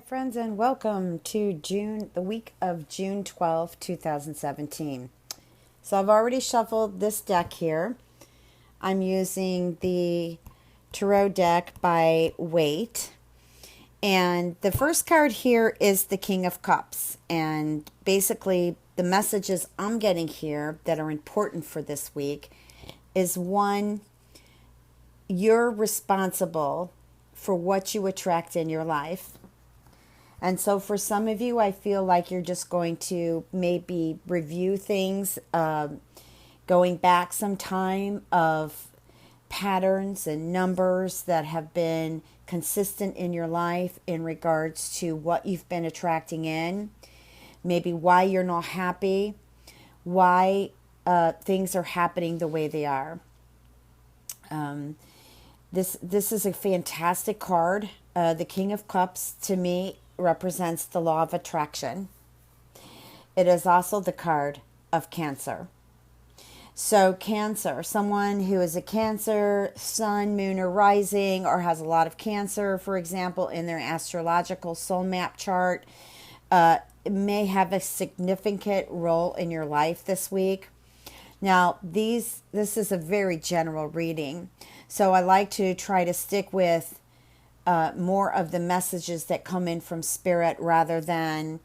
friends, and welcome to the week of June 12th, 2017. So I've already shuffled this deck here. I'm using the Tarot deck by weight. And the first card here is the King of Cups. And basically, the messages I'm getting here that are important for this week is one, you're responsible for what you attract in your life. And so for some of you, I feel like you're just going to maybe review things, going back some time of patterns and numbers that have been consistent in your life in regards to what you've been attracting in, maybe why you're not happy, why things are happening the way they are. This is a fantastic card. The King of Cups, to me, represents the law of attraction. It is also the card of Cancer. So Cancer, someone who is a Cancer, sun, moon, or rising, or has a lot of Cancer, for example, in their astrological soul map chart, may have a significant role in your life this week. Now, this is a very general reading, so I like to try to stick with more of the messages that come in from Spirit rather than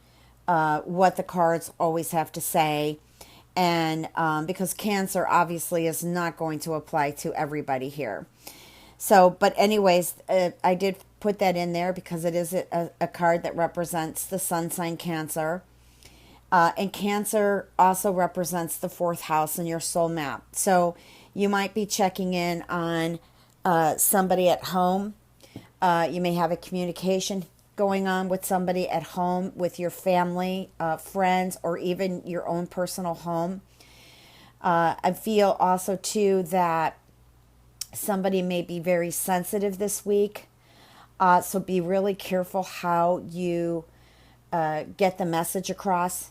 what the cards always have to say. And because Cancer obviously is not going to apply to everybody here. So, but anyways, I did put that in there because it is a card that represents the sun sign Cancer. And Cancer also represents the fourth house in your soul map. So you might be checking in on somebody at home. You may have a communication going on with somebody at home, with your family, friends, or even your own personal home. I feel also, too, that somebody may be very sensitive this week. So be really careful how you get the message across,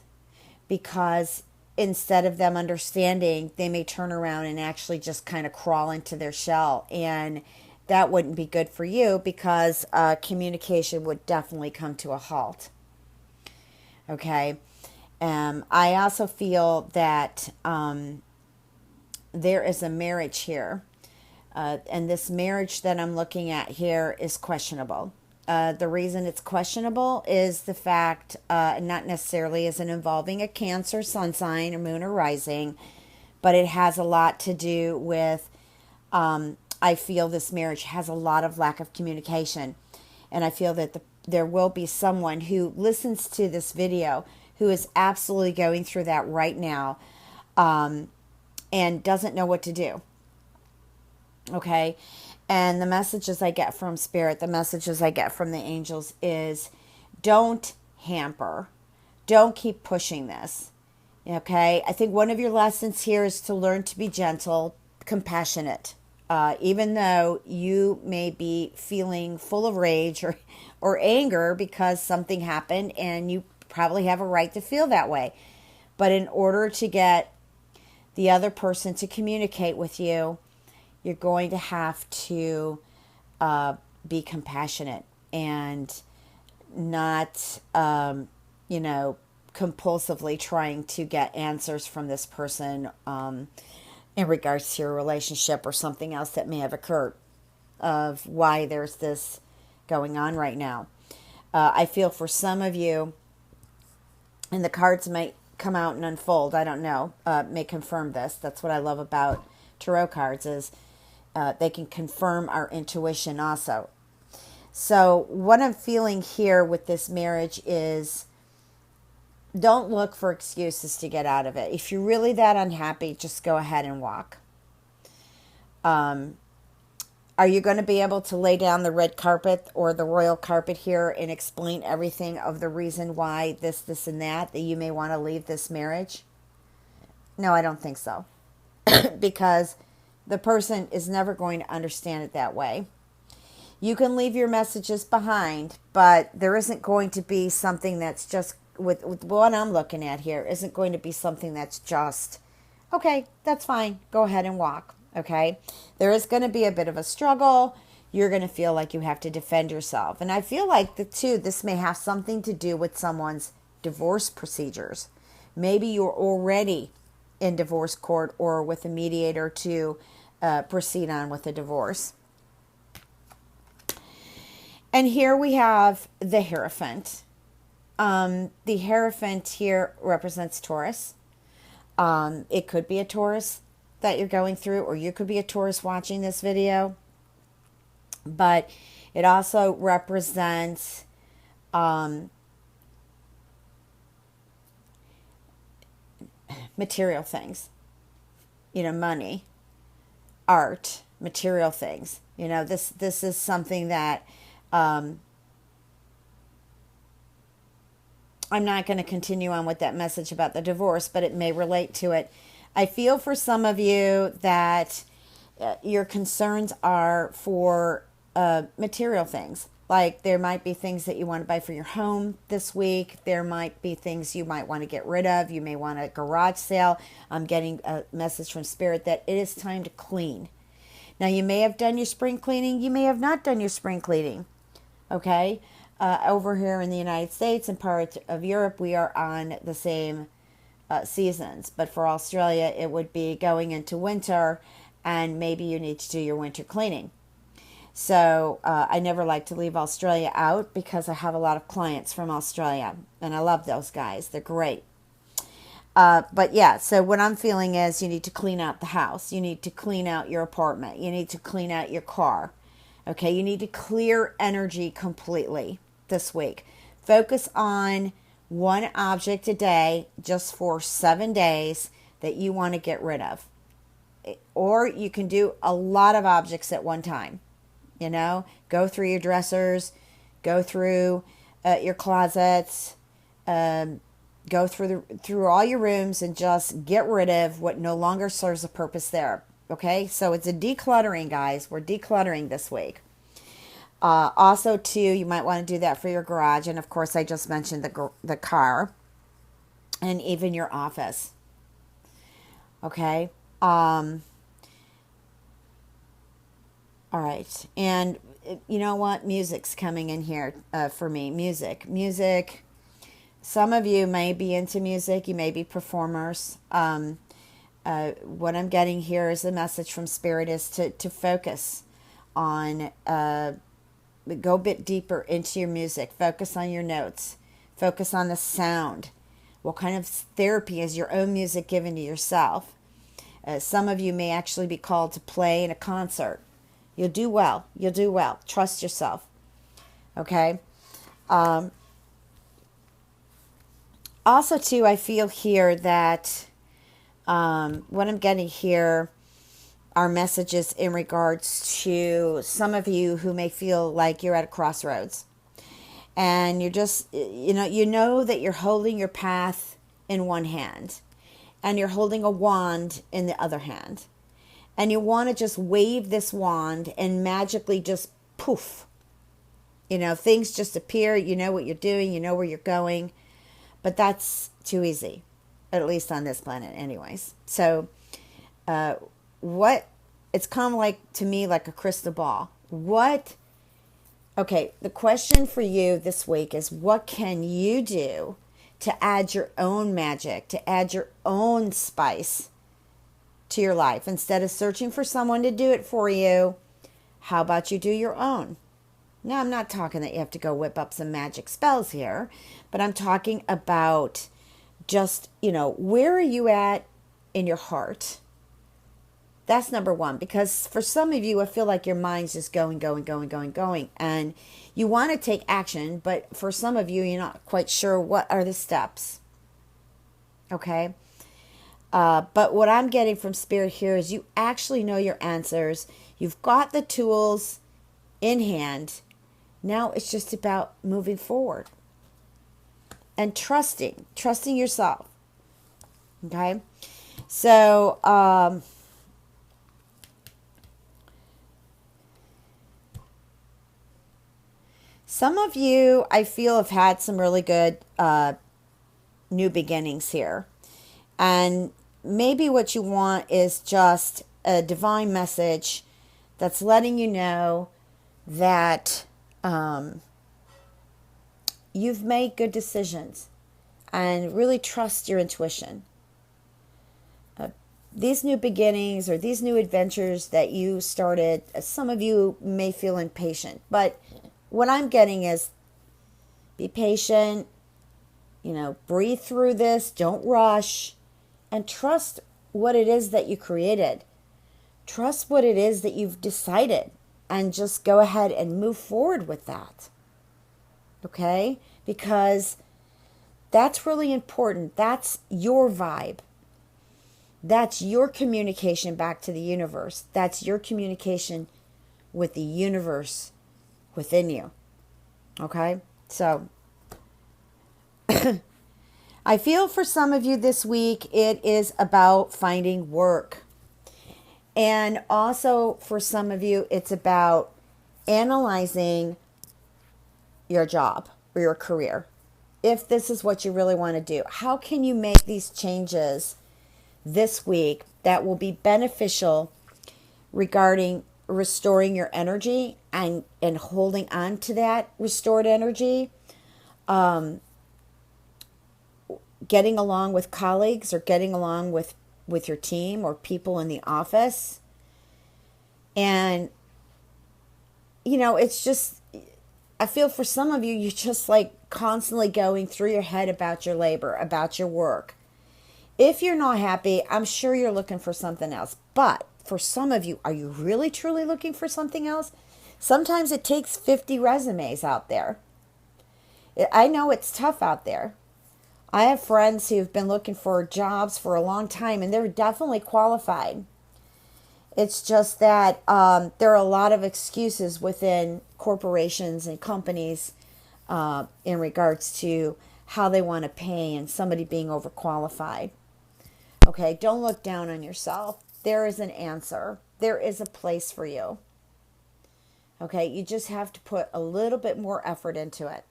because instead of them understanding, they may turn around and actually just kind of crawl into their shell. And that wouldn't be good for you, because communication would definitely come to a halt. Okay. I also feel that there is a marriage here. And this marriage that I'm looking at here is questionable. The reason it's questionable is the fact, not necessarily is it involving a Cancer sun sign or moon or rising, but it has a lot to do with, I feel this marriage has a lot of lack of communication. And I feel that there will be someone who listens to this video who is absolutely going through that right now, and doesn't know what to do. Okay. And the messages I get from Spirit, the messages I get from the angels is, don't hamper. Don't keep pushing this. Okay. I think one of your lessons here is to learn to be gentle, compassionate. Even though you may be feeling full of rage or anger because something happened, and you probably have a right to feel that way. But in order to get the other person to communicate with you, you're going to have to be compassionate and not, compulsively trying to get answers from this person in regards to your relationship or something else that may have occurred of why there's this going on right now. I feel for some of you, and the cards might come out and unfold, I don't know, may confirm this. That's what I love about tarot cards is they can confirm our intuition also. So what I'm feeling here with this marriage is, don't look for excuses to get out of it. If you're really that unhappy, just go ahead and walk. Are you going to be able to lay down the red carpet or the royal carpet here and explain everything of the reason why this, and that you may want to leave this marriage? No, I don't think so. Because the person is never going to understand it that way. You can leave your messages behind, but there isn't going to be something that's just, with what I'm looking at here, isn't going to be something that's just, okay, that's fine, go ahead and walk, okay? There is going to be a bit of a struggle. you're going to feel like you have to defend yourself. And I feel like this may have something to do with someone's divorce procedures. Maybe you're already in divorce court or with a mediator to proceed on with a divorce. And here we have the Hierophant. The Hierophant here represents Taurus. It could be a Taurus that you're going through, or you could be a Taurus watching this video. But it also represents material things, money, art, material things. This is something that I'm not going to continue on with that message about the divorce, but it may relate to it. I feel for some of you that your concerns are for material things. Like there might be things that you want to buy for your home this week. There might be things you might want to get rid of. You may want a garage sale. I'm getting a message from Spirit that it is time to clean. Now, you may have done your spring cleaning. You may have not done your spring cleaning. Okay? Over here in the United States and parts of Europe, we are on the same seasons. But for Australia, it would be going into winter, and maybe you need to do your winter cleaning. So I never like to leave Australia out because I have a lot of clients from Australia, and I love those guys. They're great. But yeah, so what I'm feeling is you need to clean out the house. You need to clean out your apartment. You need to clean out your car. Okay, you need to clear energy completely this week. Focus on one object a day just for 7 days that you want to get rid of. Or you can do a lot of objects at one time. Go through your dressers, go through your closets, go through all your rooms and just get rid of what no longer serves a purpose there. Okay, so it's a decluttering, guys. We're decluttering this week. Also, too, you might want to do that for your garage. And, of course, I just mentioned the car and even your office. Okay. All right. And you know what? Music's coming in here for me. Music. Some of you may be into music. You may be performers. What I'm getting here is a message from Spirit is to focus on, go a bit deeper into your music. Focus on your notes. Focus on the sound. What kind of therapy is your own music given to yourself? Some of you may actually be called to play in a concert. You'll do well. You'll do well. Trust yourself. Okay? Also, too, I feel here that what I'm getting here are messages in regards to some of you who may feel like you're at a crossroads. And you're just, you know that you're holding your path in one hand. And you're holding a wand in the other hand. And you want to just wave this wand and magically just poof. Things just appear. You know what you're doing. You know where you're going. But that's too easy. At least on this planet anyways. So it's kind of like, to me, like a crystal ball. Okay, the question for you this week is, what can you do to add your own magic, to add your own spice to your life? Instead of searching for someone to do it for you, how about you do your own? Now, I'm not talking that you have to go whip up some magic spells here, but I'm talking about just, where are you at in your heart? That's number one, because for some of you, I feel like your mind's just going, and you want to take action, but for some of you, you're not quite sure what are the steps. Okay? But what I'm getting from Spirit here is you actually know your answers. You've got the tools in hand. Now it's just about moving forward and trusting yourself. Okay? So, some of you, I feel, have had some really good new beginnings here. And maybe what you want is just a divine message that's letting you know that you've made good decisions and really trust your intuition. These new beginnings or these new adventures that you started, some of you may feel impatient, but what I'm getting is be patient, breathe through this, don't rush, and trust what it is that you created. Trust what it is that you've decided and just go ahead and move forward with that. Okay? Because that's really important. That's your vibe. That's your communication back to the universe. That's your communication with the universe within you. Okay? So, I feel for some of you this week, it is about finding work. And also for some of you, it's about analyzing your job or your career. If this is what you really want to do, how can you make these changes this week that will be beneficial regarding restoring your energy and holding on to that restored energy, getting along with colleagues or getting along with your team or people in the office. And, it's just, I feel for some of you, you're just like constantly going through your head about your labor, about your work. If you're not happy, I'm sure you're looking for something else. But for some of you, are you really truly looking for something else? Sometimes it takes 50 resumes out there. I know it's tough out there. I have friends who've been looking for jobs for a long time, and they're definitely qualified. It's just that there are a lot of excuses within corporations and companies in regards to how they want to pay and somebody being overqualified. Okay, don't look down on yourself. There is an answer. There is a place for you. Okay, you just have to put a little bit more effort into it.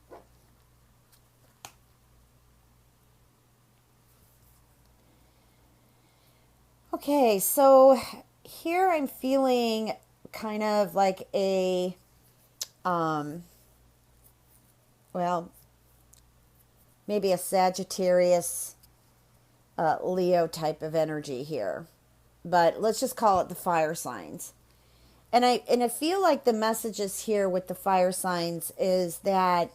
Okay, so here I'm feeling kind of like a, maybe a Sagittarius, Leo type of energy here. But let's just call it the fire signs. And I feel like the messages here with the fire signs is that,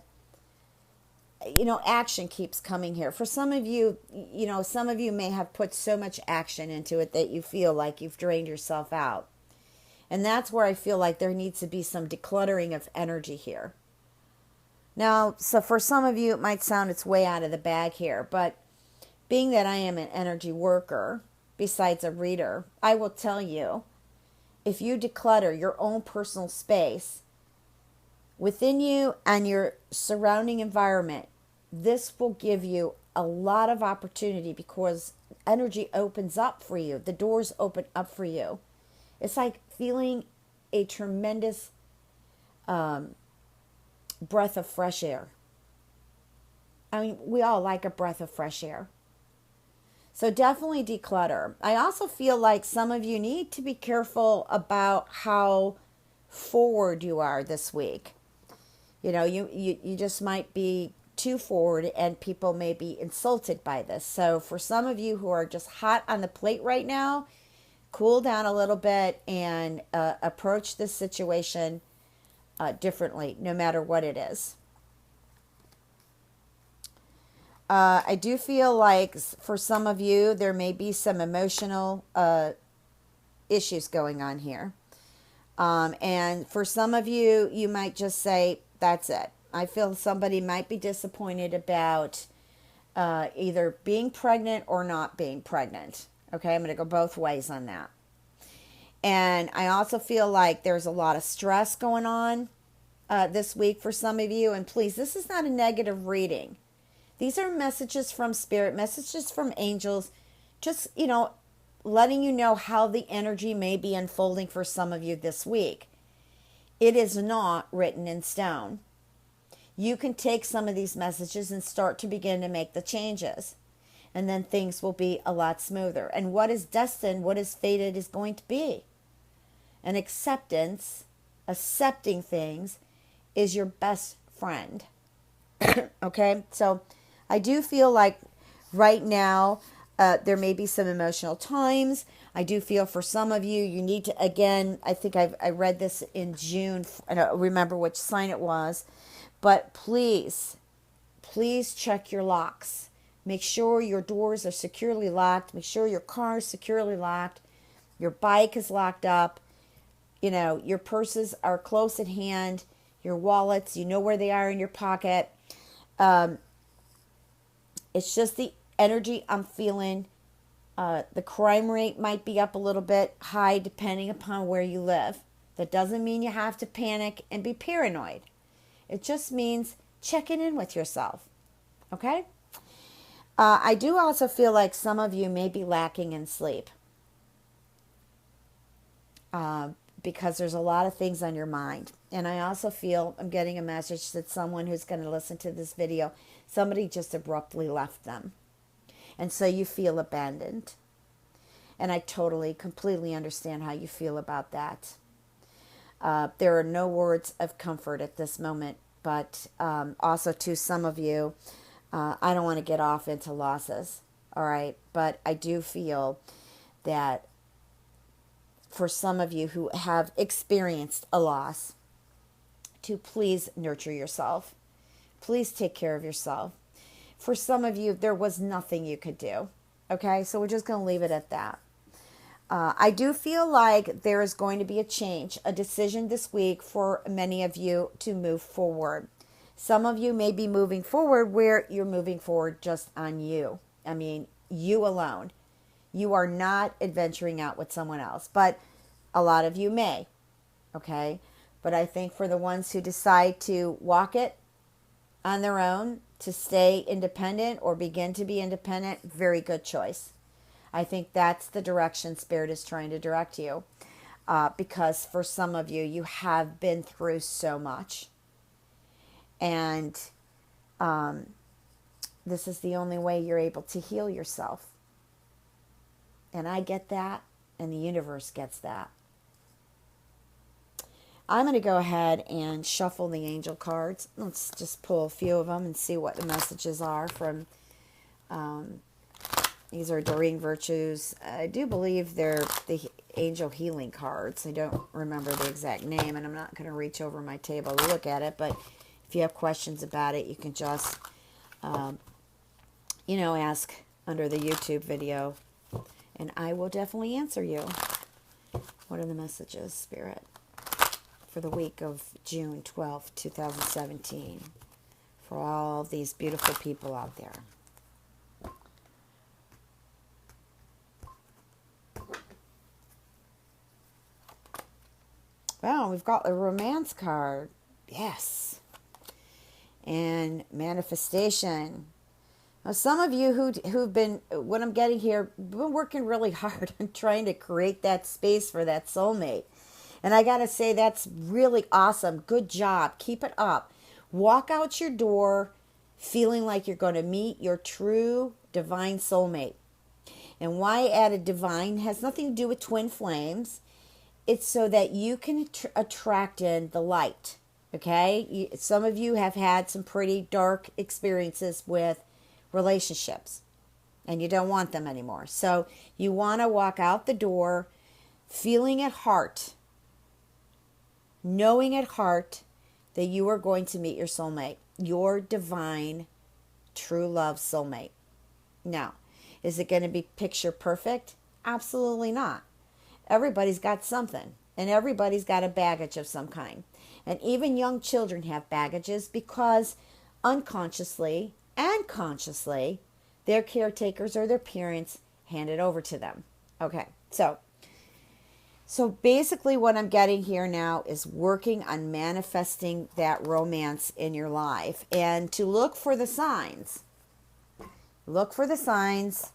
action keeps coming here. For some of you, some of you may have put so much action into it that you feel like you've drained yourself out. And that's where I feel like there needs to be some decluttering of energy here. Now, so for some of you, it might sound it's way out of the bag here, but being that I am an energy worker, besides a reader, I will tell you, if you declutter your own personal space within you and your surrounding environment, this will give you a lot of opportunity because energy opens up for you. The doors open up for you. It's like feeling a tremendous breath of fresh air. I mean, we all like a breath of fresh air. So definitely declutter. I also feel like some of you need to be careful about how forward you are this week. You just might be too forward and people may be insulted by this. So for some of you who are just hot on the plate right now, cool down a little bit and approach this situation differently, no matter what it is. I do feel like for some of you, there may be some emotional issues going on here. And for some of you, you might just say, that's it. I feel somebody might be disappointed about either being pregnant or not being pregnant. Okay, I'm going to go both ways on that. And I also feel like there's a lot of stress going on this week for some of you. And please, this is not a negative reading. These are messages from spirit, messages from angels, just, letting you know how the energy may be unfolding for some of you this week. It is not written in stone. You can take some of these messages and start to begin to make the changes. And then things will be a lot smoother. And what is destined, what is fated is going to be an acceptance accepting things is your best friend. Okay, so I do feel like right now there may be some emotional times. I do feel for some of you, you need to, again, I think I read this in June. I don't remember which sign it was, but please, please check your locks. Make sure your doors are securely locked. Make sure your car is securely locked. Your bike is locked up. You know, your purses are close at hand. Your wallets, you know where they are in your pocket. It's just the energy I'm feeling. The crime rate might be up a little bit high depending upon where you live. That doesn't mean you have to panic and be paranoid. It just means checking in with yourself. Okay? I do also feel like some of you may be lacking in sleep because there's a lot of things on your mind. And I also feel I'm getting a message that someone who's going to listen to this video, somebody just abruptly left them. And so you feel abandoned. And I totally, completely understand how you feel about that. There are no words of comfort at this moment, but also to some of you, I don't want to get off into losses, all right? But I do feel that for some of you who have experienced a loss, to please nurture yourself. Please take care of yourself. For some of you, there was nothing you could do, okay? So we're just going to leave it at that. I do feel like there is going to be a change, a decision this week for many of you to move forward. Some of you may be moving forward where you're moving forward just on you. I mean, you alone. You are not adventuring out with someone else, but a lot of you may, okay? But I think for the ones who decide to walk it on their own, to stay independent or begin to be independent, very good choice. I think that's the direction Spirit is trying to direct you. Because for some of you, you have been through so much. And this is the only way you're able to heal yourself. And I get that, and the universe gets that. I'm going to go ahead and shuffle the angel cards. Let's just pull a few of them and see what the messages are from... These are Doreen Virtues. I do believe they're the angel healing cards. I don't remember the exact name, and I'm not going to reach over my table to look at it, but if you have questions about it, you can just, ask under the YouTube video, and I will definitely answer you. What are the messages, Spirit, for the week of June 12th, 2017, for all these beautiful people out there? Well, we've got the romance card. Yes. And manifestation. Now, some of you who've been, what I'm getting here, been working really hard on trying to create that space for that soulmate. And I got to say, that's really awesome. Good job. Keep it up. Walk out your door feeling like you're going to meet your true divine soulmate. And why I added divine has nothing to do with twin flames. It's so that you can attract in the light, okay? Some of you have had some pretty dark experiences with relationships, and you don't want them anymore. So you want to walk out the door feeling at heart, knowing at heart that you are going to meet your soulmate, your divine, true love soulmate. Now, is it going to be picture perfect? Absolutely not. Everybody's got something, and everybody's got a baggage of some kind. And even young children have baggages because unconsciously and consciously, their caretakers or their parents hand it over to them. Okay, so basically what I'm getting here now is working on manifesting that romance in your life and to look for the signs. Look for the signs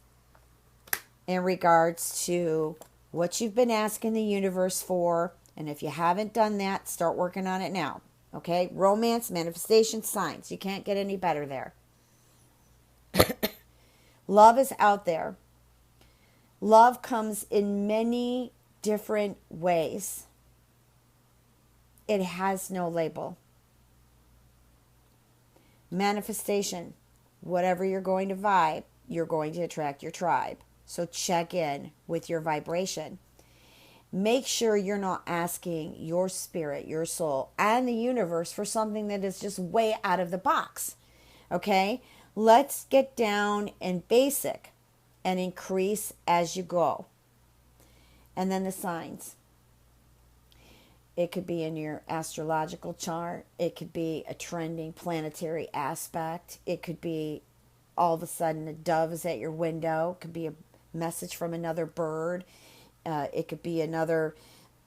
in regards to what you've been asking the universe for. And if you haven't done that, start working on it now. Okay? Romance, manifestation, signs. You can't get any better there. Love is out there. Love comes in many different ways. It has no label. Manifestation. Whatever you're going to vibe, you're going to attract your tribe. So check in with your vibration. Make sure you're not asking your spirit, your soul, and the universe for something that is just way out of the box. Okay? Let's get down and basic and increase as you go. And then the signs. It could be in your astrological chart. It could be a trending planetary aspect. It could be all of a sudden a dove is at your window. It could be a message from another bird. It could be another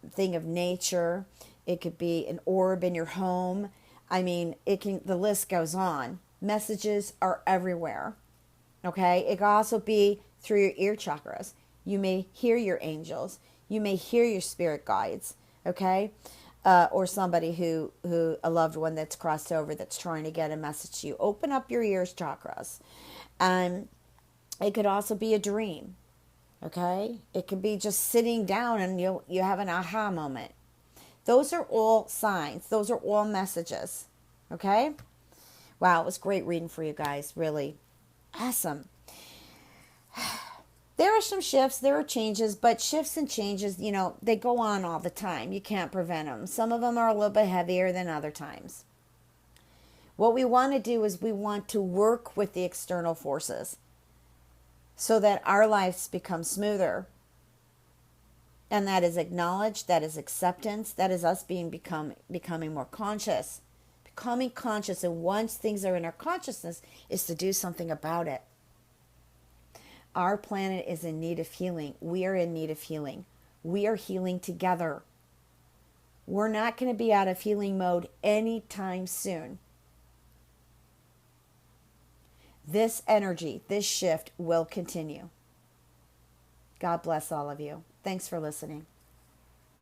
thing of nature. It could be an orb in your home. I mean, the list goes on. Messages are everywhere. Okay? It could also be through your ear chakras. You may hear your angels. You may hear your spirit guides. Okay? Or somebody a loved one that's crossed over that's trying to get a message to you. Open up your ears chakras. It could also be a dream. Okay? It could be just sitting down and you have an aha moment. Those are all signs. Those are all messages. Okay? Wow, it was great reading for you guys. Really awesome. There are some shifts, there are changes, but shifts and changes, they go on all the time. You can't prevent them. Some of them are a little bit heavier than other times. What we want to do is we want to work with the external forces so that our lives become smoother. And that is acknowledged, that is acceptance, that is us becoming more conscious. Becoming conscious, and once things are in our consciousness, is to do something about it. Our planet is in need of healing. We are in need of healing. We are healing together. We're not going to be out of healing mode anytime soon. This energy, this shift will continue. God bless all of you. Thanks for listening.